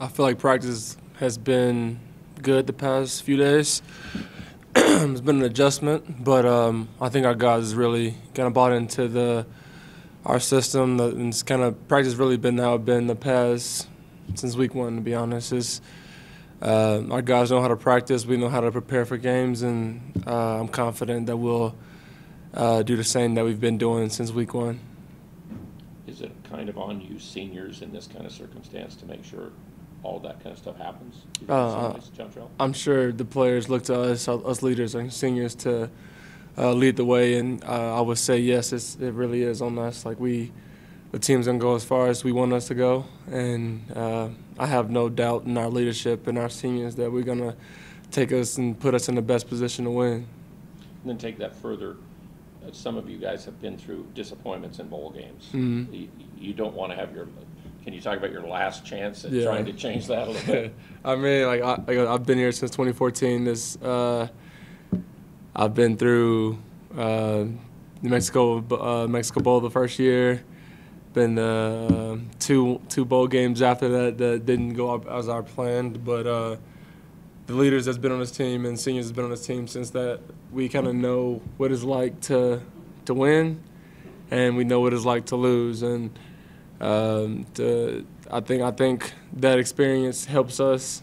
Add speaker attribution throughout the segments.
Speaker 1: I feel like practice has been good the past few days. It's been an adjustment, but I think our guys really kind of bought into our system. And it's kind of practice really been how it's been the past since week one. To be honest, our guys know how to practice. We know how to prepare for games, and I'm confident that we'll do the same that we've been doing since week one.
Speaker 2: Is it kind of on you seniors in this kind of circumstance to make sure all that kind of stuff happens?
Speaker 1: I'm sure the players look to us leaders and seniors to lead the way, and I would say yes, it really is on us. Like the team's gonna go as far as we want us to go, and I have no doubt in our leadership and our seniors that we're gonna take us and put us in the best position to win.
Speaker 2: And then take that further. Some of you guys have been through disappointments in bowl games.
Speaker 1: Mm-hmm.
Speaker 2: You don't want to have can you talk about your last chance at
Speaker 1: Yeah.
Speaker 2: trying to change that a little bit?
Speaker 1: I mean, I've been here since 2014. I've been through the Mexico Bowl the first year. Been two bowl games after that didn't go as our planned, but the leaders that's been on this team and seniors that's been on this team since that, we kind of know what it's like to win, and we know what it's like to lose. And I think that experience helps us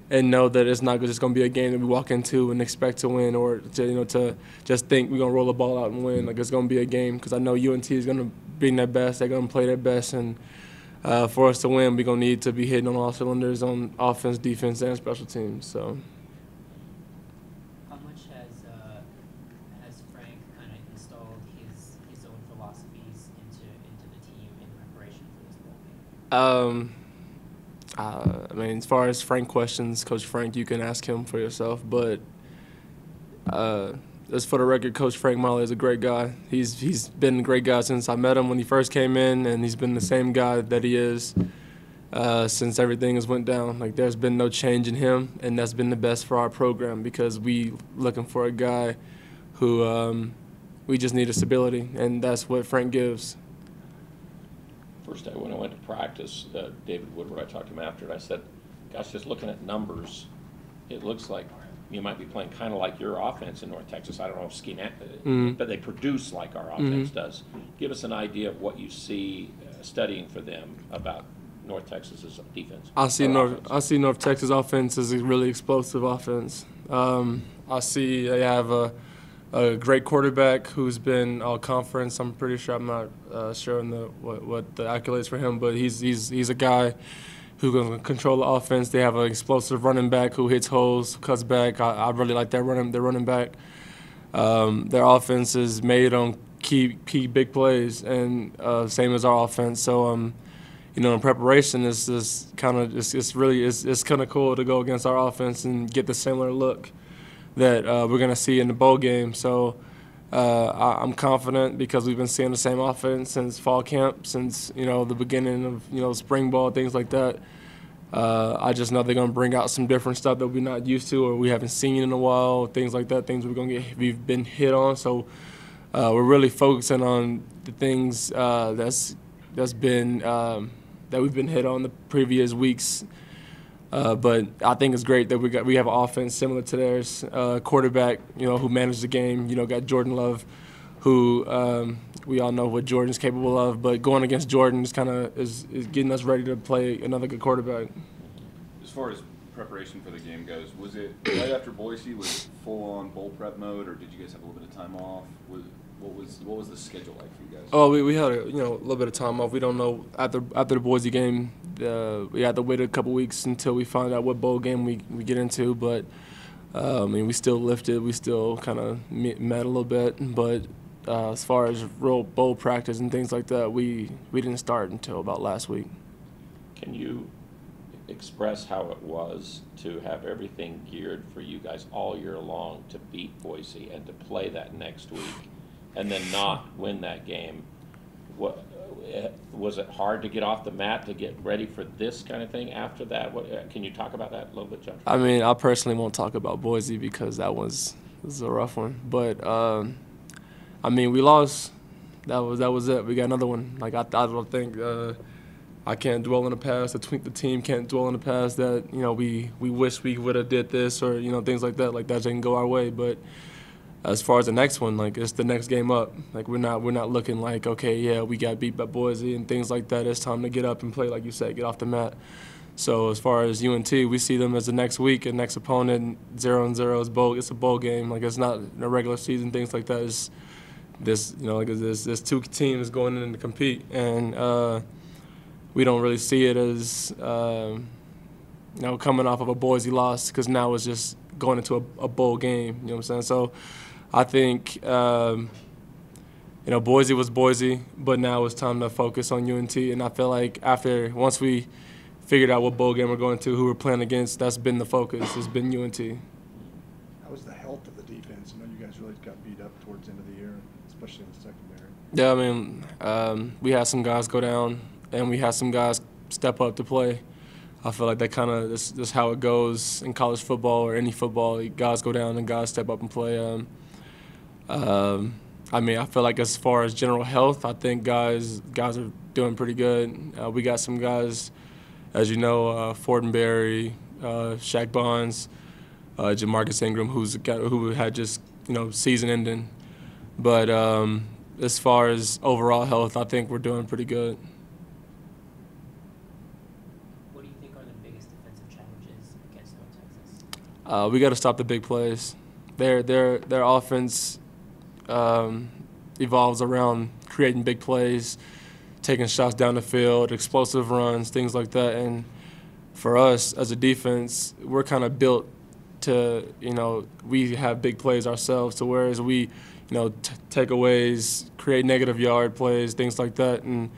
Speaker 1: and know that it's not just going to be a game that we walk into and expect to win, or to just think we're going to roll the ball out and win. Like, it's going to be a game, because I know UNT is going to bring their best. They're going to play their best, and for us to win, we're going to need to be hitting on all cylinders on offense, defense, and special teams. So.
Speaker 3: How much has Frank kind of installed his own philosophies into the team in preparation for this bowl game?
Speaker 1: I mean, as far as Frank questions, Coach Frank, you can ask him for yourself. But just for the record, Coach Frank Molly is a great guy. He's been a great guy since I met him when he first came in, and he's been the same guy that he is since everything has went down. Like, there's been no change in him, and that's been the best for our program, because we looking for a guy who we just need a stability, and that's what Frank gives.
Speaker 2: First day when I went to practice, David Woodward, I talked to him after, and I said, gosh, just looking at numbers, it looks like you might be playing kind of like your offense in North Texas. I don't know if but they produce like our offense does. Give us an idea of what you see studying for them about North Texas's defense.
Speaker 1: I see North Texas offense as a really explosive offense. I see they have a great quarterback who's been all conference. I'm pretty sure, I'm not sure on what the accolades for him, but he's a guy who can control the offense. They have an explosive running back who hits holes, cuts back. I really like their running back. Their offense is made on key big plays, and same as our offense. So in preparation, it's kind of cool to go against our offense and get the similar look that we're going to see in the bowl game. So I'm confident, because we've been seeing the same offense since fall camp, since the beginning of spring ball, things like that. I just know they're going to bring out some different stuff that we're not used to or we haven't seen in a while, things like that, things we've been hit on. So we're really focusing on the things that we've been hit on the previous weeks. But I think it's great that we have an offense similar to theirs. Quarterback, who managed the game. Got Jordan Love, who we all know what Jordan's capable of. But going against Jordan is getting us ready to play another good quarterback.
Speaker 4: As far as preparation for the game goes, was it right after Boise? Was it full on bowl prep mode, or did you guys have a little bit of time off? What was the schedule like for you guys?
Speaker 1: Oh, we had a little bit of time off. We don't know after the Boise game. We had to wait a couple weeks until we find out what bowl game we get into. But we still lifted. We still kind of met a little bit. But as far as real bowl practice and things like that, we didn't start until about last week.
Speaker 2: Can you express how it was to have everything geared for you guys all year long to beat Boise and to play that next week, and then not win that game? What was it hard to get off the mat to get ready for this kind of thing after that? Can you talk about that a little bit, John?
Speaker 1: I mean, I personally won't talk about Boise because that was a rough one. But we lost. That was it. We got another one. Like I don't think I can't dwell in the past. The team can't dwell in the past that, you know, we wish we would have did this or, you know, things like that. Like, that didn't go our way. But as far as the next one, like, it's the next game up. Like, we're not looking like, okay, yeah, we got beat by Boise and things like that. It's time to get up and play, like you said, get off the mat. So as far as UNT, we see them as the next week, and next opponent, 0-0 is bowl. It's a bowl game. Like, it's not a regular season, things like that. It's this, you know, like, there's two teams going in to compete, and we don't really see it as, you know, coming off of a Boise loss, because now it's just going into a bowl game. You know what I'm saying? So I think, you know, Boise was Boise, but now it's time to focus on UNT. And I feel like once we figured out what bowl game we're going to, who we're playing against, that's been the focus. It's been UNT.
Speaker 5: How was the health of the defense? I know you guys really got beat up towards the end of the year, especially in the secondary.
Speaker 1: Yeah, I mean, we had some guys go down, and we had some guys step up to play. I feel like that kind of this how it goes in college football or any football. Guys go down and guys step up and play. I mean, I feel like as far as general health, I think guys are doing pretty good. We got some guys, as you know, Fortenberry, Shaq Bonds, Jamarcus Ingram, who had just, you know, season ending. But as far as overall health, I think we're doing pretty good.
Speaker 3: What do you think are the biggest defensive challenges against North Texas?
Speaker 1: We got to stop the big plays. Their offense evolves around creating big plays, taking shots down the field, explosive runs, things like that. And for us as a defense, we're kind of built to, you know, we have big plays ourselves. So whereas we, you know, takeaways, create negative yard plays, things like that. And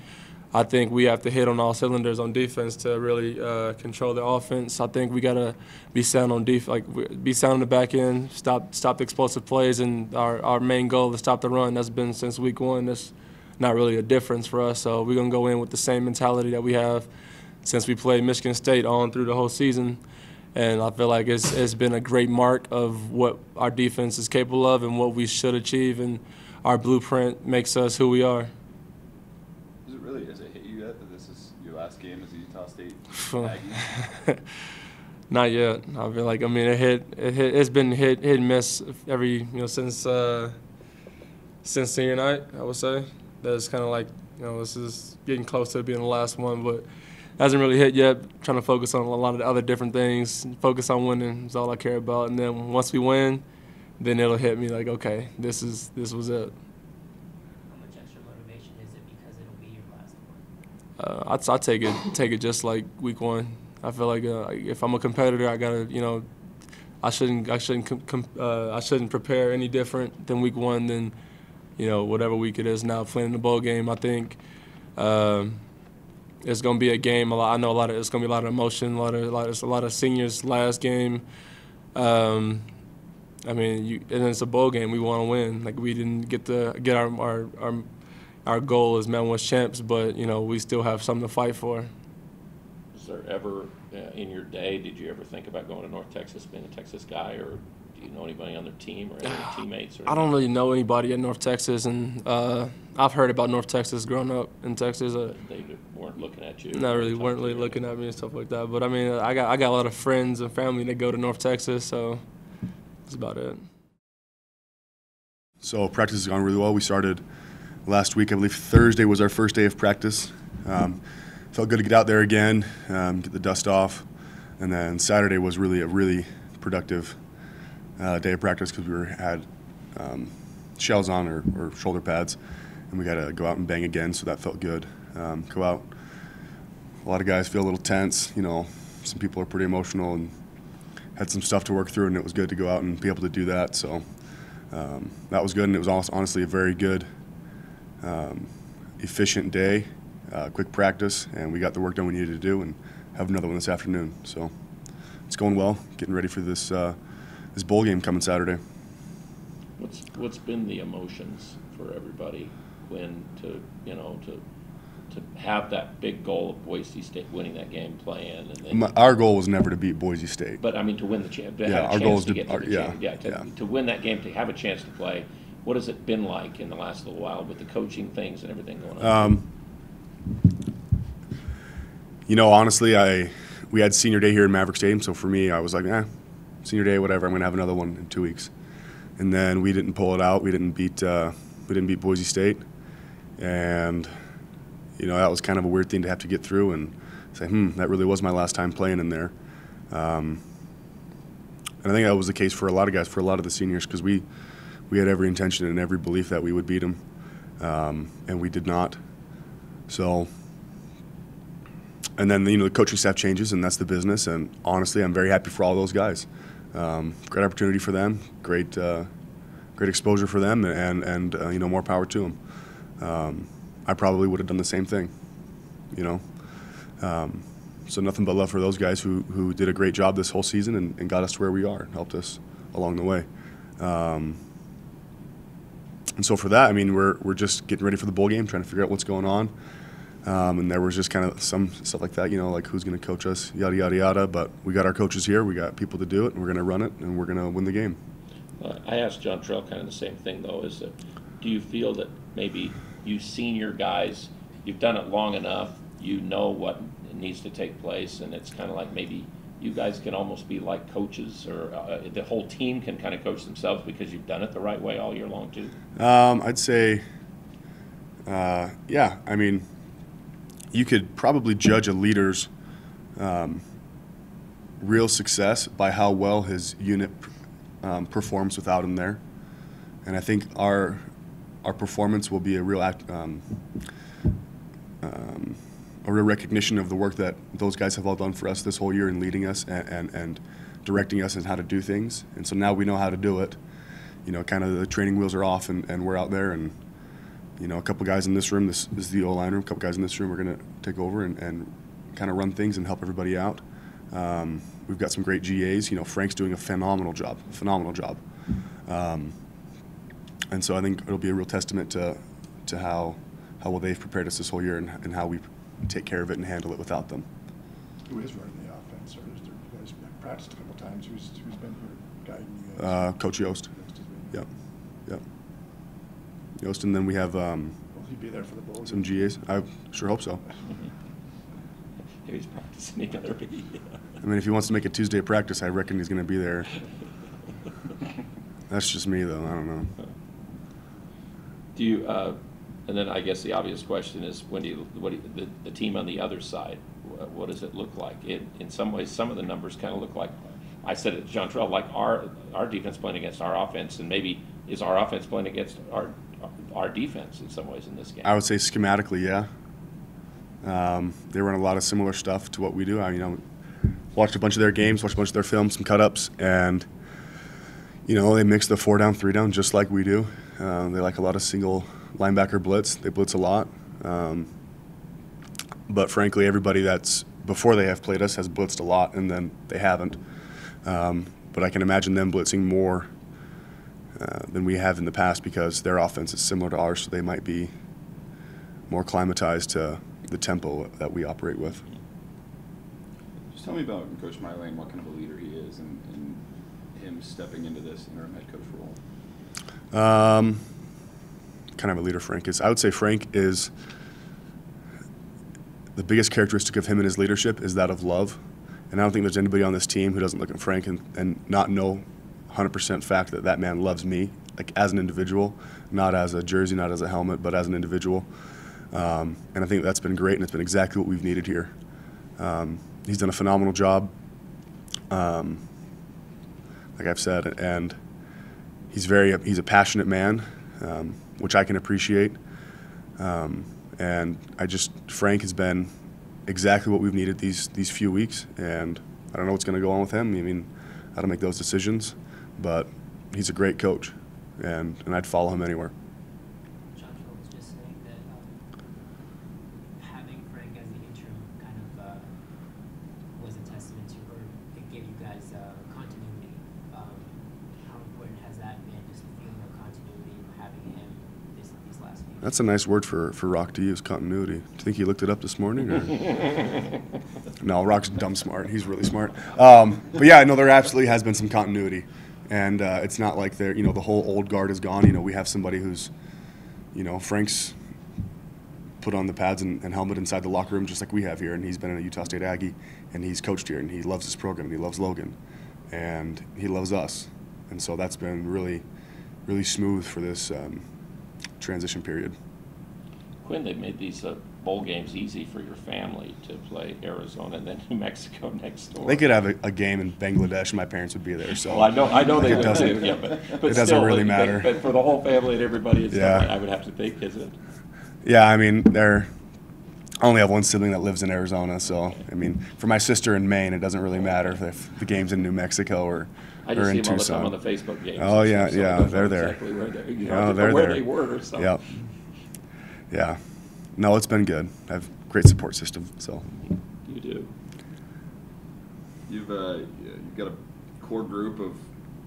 Speaker 1: I think we have to hit on all cylinders on defense to really control the offense. I think we gotta be sound on be sound on the back end, stop the explosive plays, and our main goal is stop the run. That's been since week one. That's not really a difference for us. So we're gonna go in with the same mentality that we have since we played Michigan State on through the whole season. And I feel like it's been a great mark of what our defense is capable of and what we should achieve, and our blueprint makes us who we are.
Speaker 4: Has it hit you yet that this is your last game as a Utah State Aggie?
Speaker 1: Not yet. I feel like, I mean, it's been hit and miss every, you know, since senior night, I would say. That's kind of like, you know, this is getting close to being the last one, but it hasn't really hit yet. Trying to focus on a lot of the other different things. Focus on winning is all I care about. And then once we win, then it'll hit me like, okay, this was it.
Speaker 3: How much extra motivation is it because it'll be your last one?
Speaker 1: I take it just like week one. I feel like if I'm a competitor, I gotta, you know, I shouldn't prepare any different than week one than, you know, whatever week it is now playing the bowl game. I think it's gonna be a game. I know it's gonna be a lot of emotion. A lot of seniors' last game. I mean, and it's a bowl game. We want to win. Like, we didn't get our goal as Mountain West champs, but, you know, we still have something to fight for.
Speaker 2: Was there ever, in your day, did you ever think about going to North Texas, being a Texas guy, or do you know anybody on their team or any teammates? Or
Speaker 1: I don't really know anybody at North Texas, and I've heard about North Texas growing up in Texas.
Speaker 2: They weren't looking at you?
Speaker 1: Weren't really looking at me and stuff like that. But, I mean, I got a lot of friends and family that go to North Texas, so that's about it.
Speaker 6: So practice has gone really well. We started last week. I believe Thursday was our first day of practice. Felt good to get out there again, get the dust off. And then Saturday was really a really productive day of practice because we had shells on or shoulder pads, and we got to go out and bang again, so that felt good. Go out. A lot of guys feel a little tense. You know, some people are pretty emotional and had some stuff to work through, and it was good to go out and be able to do that. So that was good, and it was honestly a very good, efficient day, quick practice, and we got the work done we needed to do, and have another one this afternoon. So it's going well, getting ready for this this bowl game coming Saturday.
Speaker 2: What's been the emotions for everybody when to have that big goal of Boise State winning that game, playing, and then
Speaker 6: Our goal was never to beat Boise State.
Speaker 2: But I mean, to win the champ,
Speaker 6: our goal is
Speaker 2: to win that game, to have a chance to play. What has it been like in the last little while with the coaching things and everything going on?
Speaker 6: Honestly, we had senior day here in Maverick Stadium, so for me, I was like, senior day, whatever. I'm going to have another one in 2 weeks. And then we didn't pull it out. We didn't beat Boise State, and that was kind of a weird thing to have to get through and say, that really was my last time playing in there. And I think that was the case for a lot of guys, for a lot of the seniors, because we had every intention and every belief that we would beat them, and we did not. So, and then the coaching staff changes, and that's the business. And honestly, I'm very happy for all those guys. Great opportunity for them, great exposure for them, and more power to them. I probably would have done the same thing, So nothing but love for those guys who did a great job this whole season and got us to where we are, helped us along the way. And so for that, we're just getting ready for the bowl game, trying to figure out what's going on. And there was just kind of some stuff like that, like who's going to coach us, yada, yada, yada. But we got our coaches here, we got people to do it, and we're going to run it, and we're going to win the game.
Speaker 2: I asked John Trell kind of the same thing, though, is that do you feel that maybe you senior guys, you've done it long enough, you know what needs to take place, and it's kind of like maybe you guys can almost be like coaches, or the whole team can kind of coach themselves because you've done it the right way all year long, too?
Speaker 6: I'd say, yeah. You could probably judge a leader's real success by how well his unit performs without him there. And I think our performance will be a real recognition of the work that those guys have all done for us this whole year in leading us and directing us in how to do things. And so now we know how to do it. Kind of the training wheels are off, and we're out there, and a couple guys in this room, this is the O-line room, a couple guys in this room are going to take over and kind of run things and help everybody out. We've got some great GAs. Frank's doing a phenomenal job. And so I think it'll be a real testament to how well they've prepared us this whole year and how we take care of it and handle it without them.
Speaker 5: Who is running the offense? Or is there, you guys have practiced a couple times. Who's been here guiding you guys?
Speaker 6: Coach Yost. Yep. Yost, and then we have
Speaker 5: Will he be there for the bowl?
Speaker 6: some GAs. I sure hope so.
Speaker 2: Maybe he's practicing already.
Speaker 6: If he wants to make a Tuesday practice, I reckon he's going to be there. That's just me, though. I don't know.
Speaker 2: Do you? And then I guess the obvious question is, the team on the other side, what does it look like? In some ways, some of the numbers kind of look like, I said it to John Trell, like our defense playing against our offense, and maybe is our offense playing against our defense in some ways in this game?
Speaker 6: I would say schematically, yeah. They run a lot of similar stuff to what we do. Watched a bunch of their games, watched a bunch of their films, some cut-ups, and they mix the 4-down, 3-down just like we do. They like a lot of single linebacker blitz. They blitz a lot. But frankly, everybody that's before they have played us has blitzed a lot, and then they haven't. But I can imagine them blitzing more than we have in the past because their offense is similar to ours, so they might be more acclimatized to the tempo that we operate with.
Speaker 4: Just tell me about Coach Miley and what kind of a leader he is and him stepping into this interim head coach role.
Speaker 6: Kind of a leader Frank is. I would say Frank is the biggest characteristic of him and his leadership is that of love. And I don't think there's anybody on this team who doesn't look at Frank and not know 100% fact that man loves me, like as an individual, not as a jersey, not as a helmet, but as an individual. And I think that's been great, and it's been exactly what we've needed here. He's done a phenomenal job, like I've said, and he's a passionate man, which I can appreciate. And Frank has been exactly what we've needed these few weeks, and I don't know what's going to go on with him. How to make those decisions, but he's a great coach, and I'd follow him anywhere.
Speaker 3: John Trell was just saying that having Frank as the interim kind of was a testament to, or it gave you guys continuity. How important has that been, just the feeling of continuity, having him these last few years?
Speaker 6: That's a nice word for Rock to use, continuity. Do you think he looked it up this morning? Or? No, Rock's dumb smart. He's really smart. But yeah, no, there absolutely has been some continuity. And it's not like the whole old guard is gone. We have somebody who's, Frank's put on the pads and helmet inside the locker room just like we have here, and he's been a Utah State Aggie, and he's coached here, and he loves his program, and he loves Logan, and he loves us. And so that's been really, really smooth for this transition period.
Speaker 2: Quinn, they made these bowl games easy for your family to play Arizona and then New Mexico next door.
Speaker 6: They could have a game in Bangladesh, and my parents would be there. So
Speaker 2: well, I know they
Speaker 6: it
Speaker 2: would
Speaker 6: doesn't,
Speaker 2: too. Yeah, but
Speaker 6: it doesn't
Speaker 2: still,
Speaker 6: really matter.
Speaker 2: But for the whole family and everybody, it's
Speaker 6: Yeah.
Speaker 2: I would have to think, is it?
Speaker 6: Yeah, I mean, I only have one sibling that lives in Arizona, so I mean, for my sister in Maine, it doesn't really matter if the game's in New Mexico or
Speaker 2: I just
Speaker 6: in
Speaker 2: see them all the
Speaker 6: Tucson.
Speaker 2: time on the Facebook games.
Speaker 6: Oh yeah,
Speaker 2: so
Speaker 6: yeah,
Speaker 2: I don't
Speaker 6: they're
Speaker 2: know
Speaker 6: there.
Speaker 2: exactly where they,
Speaker 6: They're
Speaker 2: where
Speaker 6: there.
Speaker 2: they were. So.
Speaker 6: Yep. Yeah. No, it's been good. I have a great support system. So.
Speaker 2: You do.
Speaker 4: You've got a core group of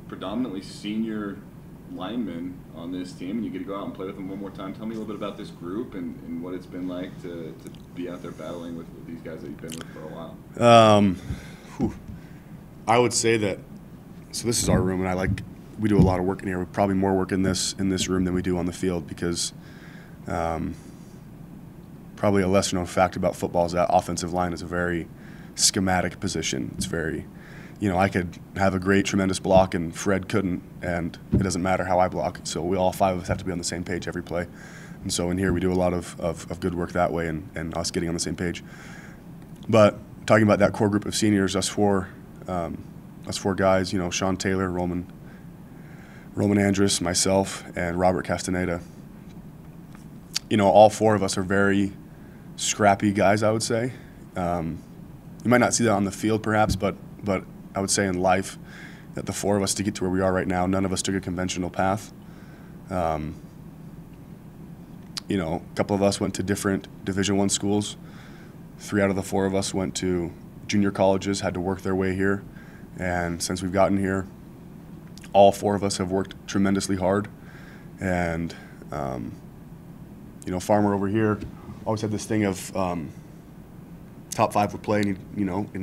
Speaker 4: predominantly senior linemen on this team, and you get to go out and play with them one more time. Tell me a little bit about this group and what it's been like to be out there battling with these guys that you've been with for a while.
Speaker 6: I would say that. So this is our room, and we do a lot of work in here. Probably more work in this room than we do on the field because. Probably a lesser known fact about football is that offensive line is a very schematic position. It's very, I could have a great, tremendous block and Fred couldn't, and it doesn't matter how I block. So we all five of us have to be on the same page every play. And so in here we do a lot of good work that way and us getting on the same page. But talking about that core group of seniors, us four guys, Sean Taylor, Roman Andrus, myself, and Robert Castaneda. All four of us are very scrappy guys, I would say. You might not see that on the field perhaps, but I would say in life that the four of us to get to where we are right now, none of us took a conventional path. A couple of us went to different Division I schools. 3 out of the 4 of us went to junior colleges, had to work their way here. And since we've gotten here, all 4 of us have worked tremendously hard. And, Farmer over here always had this thing of top 5 would play, and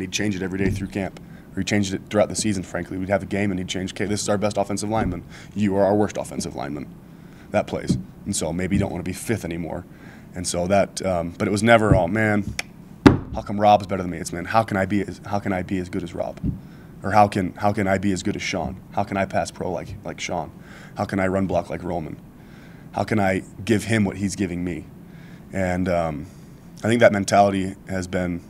Speaker 6: he'd change it every day through camp. Or he changed it throughout the season, frankly. We'd have a game, and he'd change, okay, this is our best offensive lineman. You are our worst offensive lineman. That plays. And so maybe you don't want to be 5th anymore. And so that, but it was never, oh, man, how come Rob's better than me? It's, man, how can I be as good as Rob? Or how can I be as good as Sean? How can I pass pro like Sean? How can I run block like Roman? How can I give him what he's giving me? And I think that mentality has been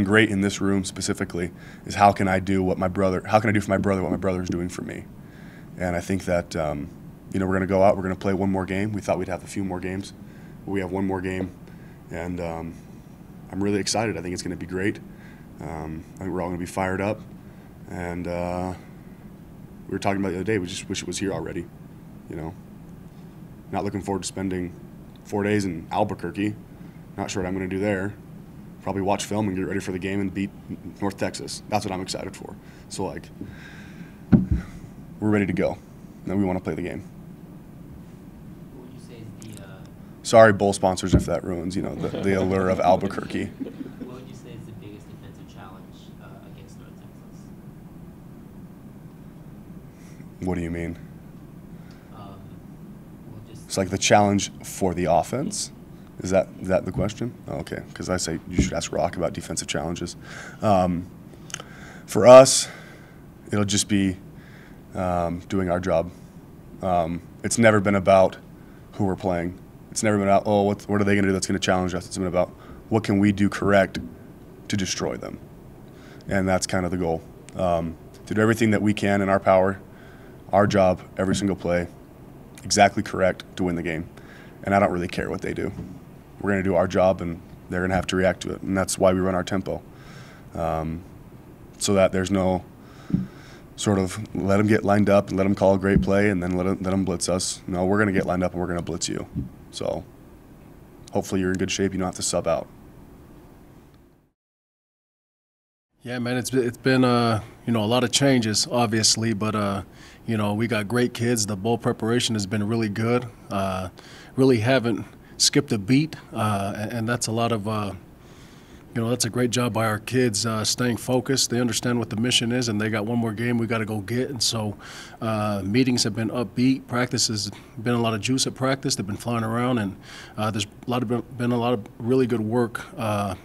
Speaker 6: great in this room specifically. Is how can I do for my brother what my brother is doing for me? And I think that we're going to go out. We're going to play one more game. We thought we'd have a few more games, but we have one more game, and I'm really excited. I think it's going to be great. I think we're all going to be fired up, and we were talking about the other day. We just wish it was here already. Not looking forward to spending 4 days in Albuquerque. Not sure what I'm going to do there. Probably watch film and get ready for the game and beat North Texas. That's what I'm excited for. So, we're ready to go. Now we want to play the game.
Speaker 3: What would you say is the
Speaker 6: Sorry, bowl sponsors, if that ruins, the allure of Albuquerque.
Speaker 3: what would you say is the biggest defensive challenge against North Texas?
Speaker 6: What do you mean?
Speaker 3: Just
Speaker 6: It's like the challenge for the offense. Is that the question? Oh, okay, because I say you should ask Rock about defensive challenges. For us, it'll just be doing our job. It's never been about who we're playing. It's never been about, what are they going to do that's going to challenge us? It's been about what can we do correct to destroy them. And that's kind of the goal. To do everything that we can in our power, our job, every single play, exactly correct to win the game. And I don't really care what they do. We're going to do our job, and they're going to have to react to it. And that's why we run our tempo. So that there's no sort of let them get lined up and let them call a great play and then let them blitz us. No, we're going to get lined up and we're going to blitz you. So hopefully you're in good shape. You don't have to sub out.
Speaker 7: Yeah, man, it's been a lot of changes, obviously, but we got great kids. The bowl preparation has been really good. Really haven't skipped a beat, and that's a lot of that's a great job by our kids staying focused. They understand what the mission is, and they got one more game we got to go get. And so meetings have been upbeat. Practice has been a lot of juice at practice. They've been flying around, and there's been a lot of really good work,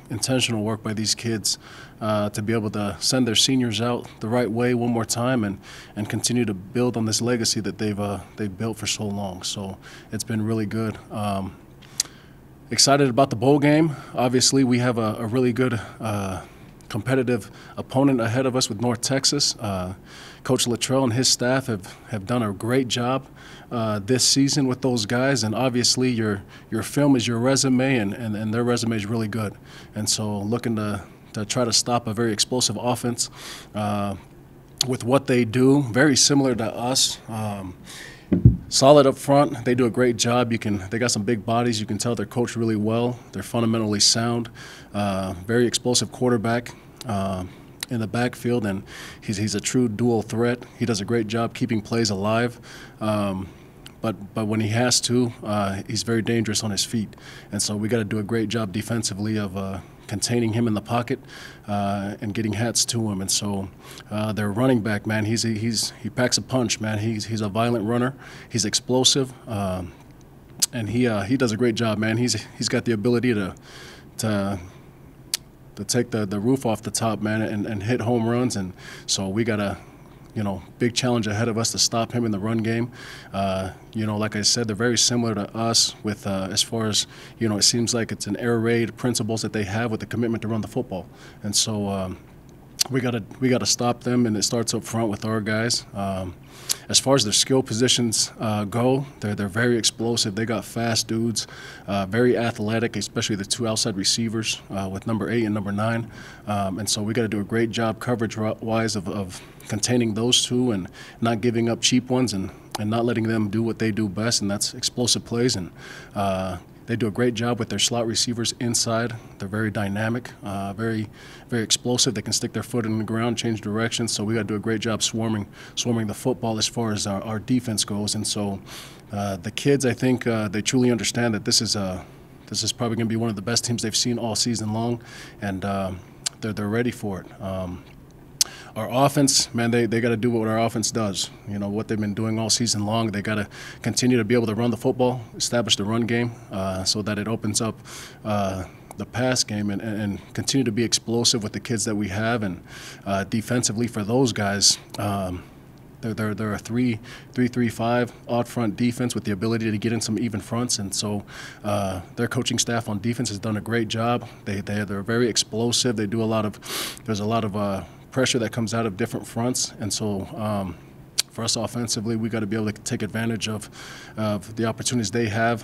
Speaker 7: intentional work by these kids to be able to send their seniors out the right way one more time and continue to build on this legacy that they've built for so long. So it's been really good. Excited about the bowl game. Obviously, we have a really good competitive opponent ahead of us with North Texas. Coach Luttrell and his staff have done a great job this season with those guys, and obviously your film is your resume, and their resume is really good. And so looking to try to stop a very explosive offense with what they do, very similar to us. Solid up front. They do a great job. They got some big bodies. You can tell they're coached really well. They're fundamentally sound. Very explosive quarterback in the backfield, and he's a true dual threat. He does a great job keeping plays alive. But when he has to, he's very dangerous on his feet. And so we got to do a great job defensively of containing him in the pocket and getting hats to him. And so their running back, man, he packs a punch, man. He's a violent runner. He's explosive, and he does a great job, man. He's got the ability to take the roof off the top, man, and hit home runs. And so we got a big challenge ahead of us to stop him in the run game. Like I said, they're very similar to us with as far as, it seems like it's an air raid principles that they have with the commitment to run the football. And so we gotta stop them, and it starts up front with our guys. As far as their skill positions go, they're very explosive. They got fast dudes, very athletic, especially the two outside receivers with number 8 and number 9. And so we got to do a great job coverage-wise of containing those two and not giving up cheap ones and not letting them do what they do best, and that's explosive plays. And they do a great job with their slot receivers inside. They're very dynamic, very, very explosive. They can stick their foot in the ground, change direction. So we got to do a great job swarming the football as far as our defense goes. And so the kids, I think, they truly understand that this is probably going to be one of the best teams they've seen all season long, and they're ready for it. Our offense, man, they got to do what our offense does. What they've been doing all season long. They got to continue to be able to run the football, establish the run game, so that it opens up the pass game, and continue to be explosive with the kids that we have. And defensively for those guys, they're a 3-3-5 odd front defense with the ability to get in some even fronts. And so their coaching staff on defense has done a great job. They're very explosive. There's a lot of pressure that comes out of different fronts, and so for us offensively, we got to be able to take advantage of the opportunities they have,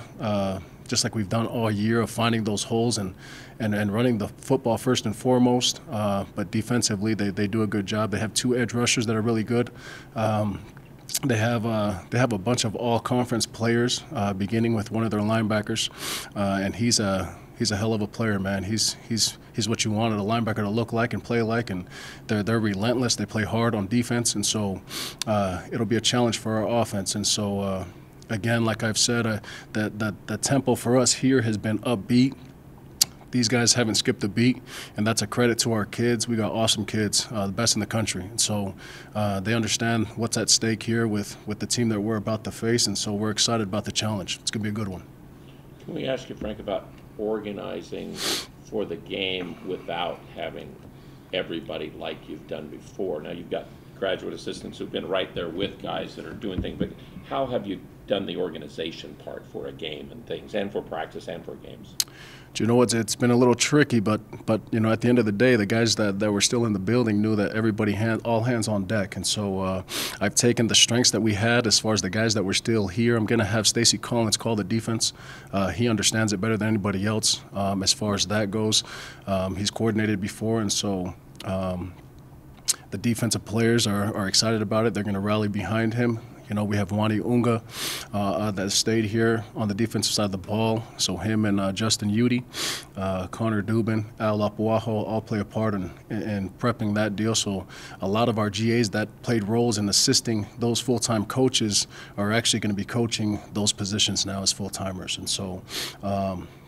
Speaker 7: just like we've done all year, of finding those holes and running the football first and foremost. But defensively, they do a good job. They have 2 edge rushers that are really good. They have a bunch of all-conference players, beginning with one of their linebackers, and he's a hell of a player, man. He's what you wanted a linebacker to look like and play like, and they're relentless. They play hard on defense, and so it'll be a challenge for our offense. And so again, like I've said, the tempo for us here has been upbeat. These guys haven't skipped a beat, and that's a credit to our kids. We got awesome kids, the best in the country. And so they understand what's at stake here with the team that we're about to face, and so we're excited about the challenge. It's going to be a good one.
Speaker 2: Can we ask you, Frank, about organizing for the game without having everybody like you've done before? Now, you've got graduate assistants who've been right there with guys that are doing things, but how have you done the organization part for a game and things, and for practice and for games?
Speaker 7: It's been a little tricky, but at the end of the day, the guys that were still in the building knew that everybody all hands on deck. And so I've taken the strengths that we had as far as the guys that were still here. I'm going to have Stacy Collins call the defense. He understands it better than anybody else as far as that goes. He's coordinated before, and so the defensive players are excited about it. They're going to rally behind him. We have Wani Unga that stayed here on the defensive side of the ball. So him and Justin Udy, Connor Dubin, Al Apuaho all play a part in prepping that deal. So a lot of our GAs that played roles in assisting those full-time coaches are actually going to be coaching those positions now as full-timers. And so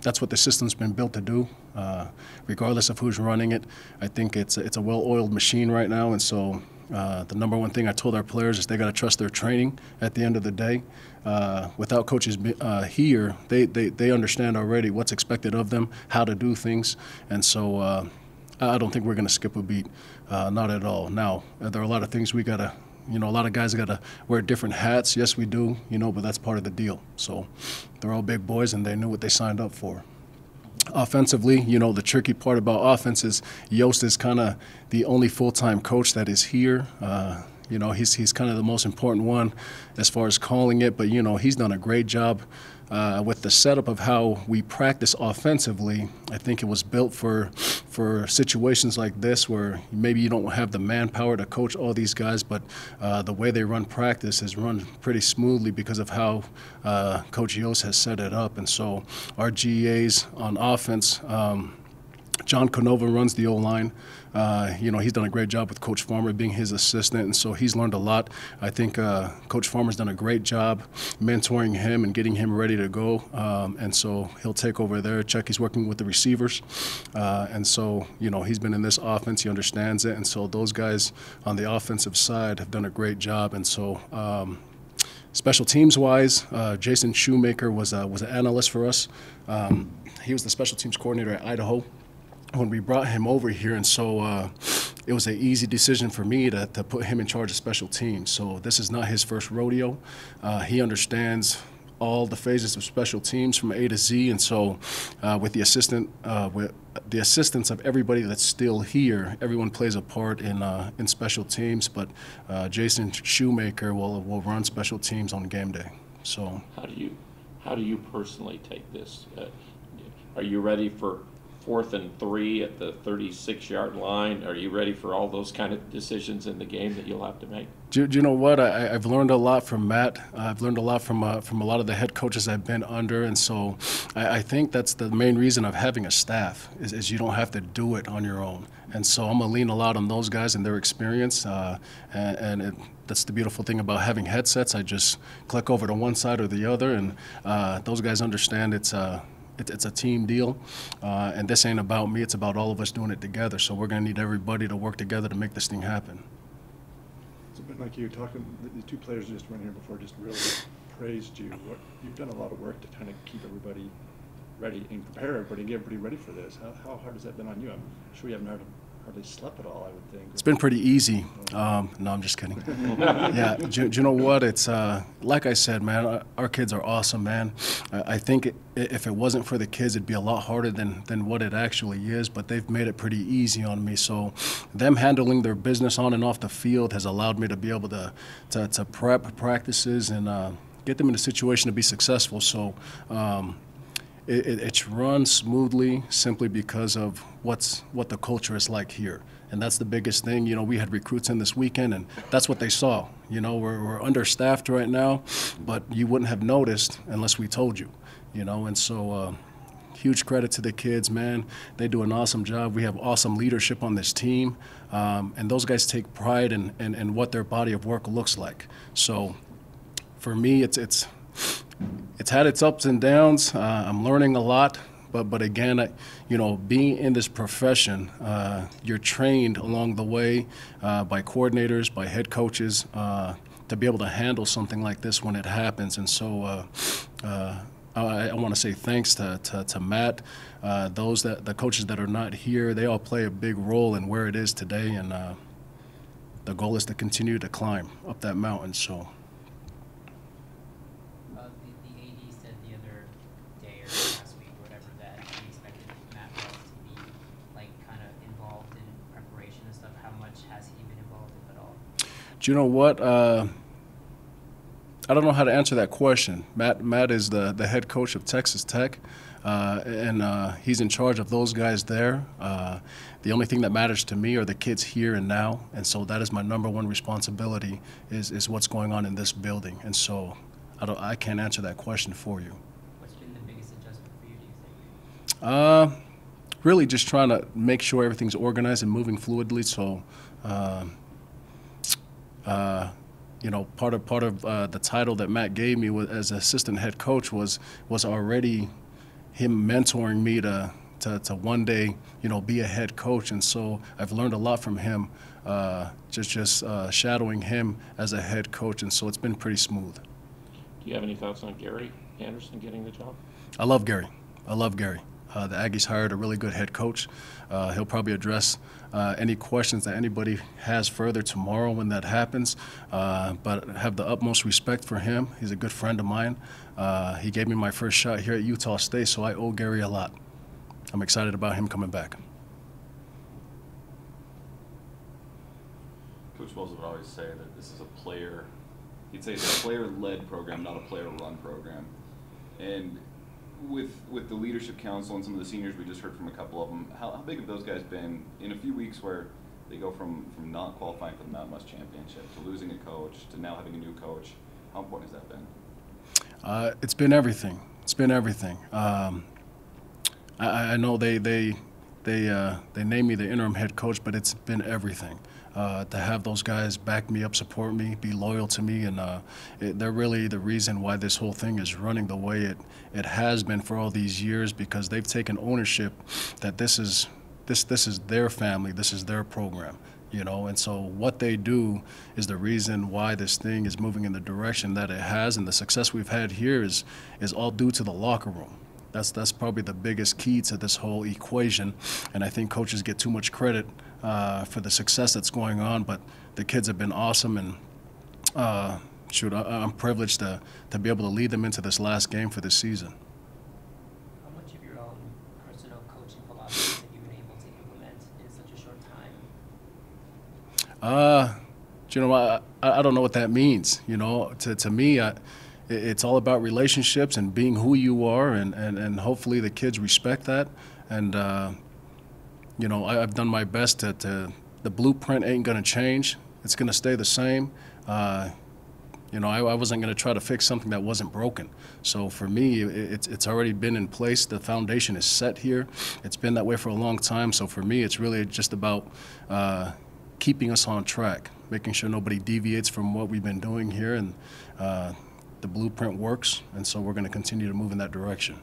Speaker 7: that's what the system's been built to do, regardless of who's running it. I think it's a well-oiled machine right now, and so the number one thing I told our players is they got to trust their training at the end of the day. Without coaches here, they understand already what's expected of them, how to do things, and so I don't think we're going to skip a beat, not at all. Now, there are a lot of things we got to, a lot of guys got to wear different hats. Yes, we do, but that's part of the deal. So they're all big boys, and they knew what they signed up for. Offensively, the tricky part about offense is Yost is kind of the only full-time coach that is here. He's kind of the most important one as far as calling it, but, he's done a great job with the setup of how we practice offensively. I think it was built for situations like this where maybe you don't have the manpower to coach all these guys, but the way they run practice is run pretty smoothly because of how Coach Yost has set it up. And so our GAs on offense, John Canova runs the O-line. He's done a great job with Coach Farmer being his assistant, and so he's learned a lot. I think Coach Farmer's done a great job mentoring him and getting him ready to go, and so he'll take over there. Chucky's working with the receivers, and so, he's been in this offense. He understands it, and so those guys on the offensive side have done a great job, and so special teams-wise, Jason Shoemaker was an analyst for us. He was the special teams coordinator at Idaho when we brought him over here, and so it was an easy decision for me to put him in charge of special teams. So this is not his first rodeo. He understands all the phases of special teams from A to Z, and so with the assistance of everybody that's still here, everyone plays a part in special teams. But Jason Shoemaker will run special teams on game day. So
Speaker 2: how do you personally take this? Are you ready for 4th and 3 at the 36-yard line? Are you ready for all those kind of decisions in the game that you'll have to make?
Speaker 7: Do you know what? I've learned a lot from Matt. I've learned a lot from a lot of the head coaches I've been under, and so I think that's the main reason of having a staff is you don't have to do it on your own. And so I'm going to lean a lot on those guys and their experience, that's the beautiful thing about having headsets. I just click over to one side or the other, and those guys understand it's a team deal, and this ain't about me. It's about all of us doing it together. So we're going to need everybody to work together to make this thing happen.
Speaker 5: It's a bit like you talking. The two players who just went here before just really praised you. You've done a lot of work to kind of keep everybody ready and prepare everybody and get everybody ready for this. How hard has that been on you? I'm sure you haven't hardly slept at all, I would think.
Speaker 7: It's been pretty easy. No, I'm just kidding. Yeah, do you know what? It's like I said, man, our kids are awesome, man. I think if it wasn't for the kids, it'd be a lot harder than what it actually is, but they've made it pretty easy on me. So them handling their business on and off the field has allowed me to be able to prep practices and get them in a situation to be successful. So it's run smoothly simply because of what the culture is like here. And that's the biggest thing. We had recruits in this weekend, and that's what they saw. We're understaffed right now, but you wouldn't have noticed unless we told you, And so huge credit to the kids, man. They do an awesome job. We have awesome leadership on this team, and those guys take pride in what their body of work looks like. So for me, it's had its ups and downs. I'm learning a lot, but again, being in this profession, you're trained along the way by coordinators, by head coaches, to be able to handle something like this when it happens. And so I want to say thanks to Matt. The coaches that are not here, they all play a big role in where it is today, and the goal is to continue to climb up that mountain. So. Do you know what? I don't know how to answer that question. Matt is the head coach of Texas Tech, and he's in charge of those guys there. The only thing that matters to me are the kids here and now, and so that is my number one responsibility is what's going on in this building. And so I can't answer that question for you.
Speaker 3: What's been the biggest adjustment for you, do you think?
Speaker 7: Really just trying to make sure everything's organized and moving fluidly. So. Part of the title that Matt gave me as assistant head coach was already him mentoring me to one day, be a head coach. And so I've learned a lot from him, just shadowing him as a head coach. And so it's been pretty smooth.
Speaker 2: Do you have any thoughts on Gary Anderson getting the job?
Speaker 7: I love Gary. The Aggies hired a really good head coach. He'll probably address any questions that anybody has further tomorrow when that happens. But I have the utmost respect for him. He's a good friend of mine. He gave me my first shot here at Utah State, so I owe Gary a lot. I'm excited about him coming back.
Speaker 4: Coach Wells would always say that this is a player, he'd say it's a player-led program, not a player-run program. And with the leadership council and some of the seniors, we just heard from a couple of them, how big have those guys been in a few weeks where they go from not qualifying for the Mountain West Championship to losing a coach to now having a new coach? How important has that been?
Speaker 7: It's been everything. I know they named me the interim head coach, but it's been everything. To have those guys back me up, support me, be loyal to me, and they're really the reason why this whole thing is running the way it has been for all these years, because they've taken ownership that this is their family, this is their program, and so what they do is the reason why this thing is moving in the direction that it has, and the success we've had here is all due to the locker room. That's probably the biggest key to this whole equation, and I think coaches get too much credit for the success that's going on, but the kids have been awesome, and I'm privileged to be able to lead them into this last game for this season.
Speaker 3: How much of your own personal coaching philosophy have you been able to implement in such a short time?
Speaker 7: I don't know what that means. To me, it's all about relationships and being who you are, and hopefully the kids respect that. And I've done my best to the blueprint ain't gonna change. It's gonna stay the same. I wasn't gonna try to fix something that wasn't broken. So for me, it's already been in place. The foundation is set here. It's been that way for a long time. So for me, it's really just about keeping us on track, making sure nobody deviates from what we've been doing here, and the blueprint works, and so we're going to continue to move in that direction.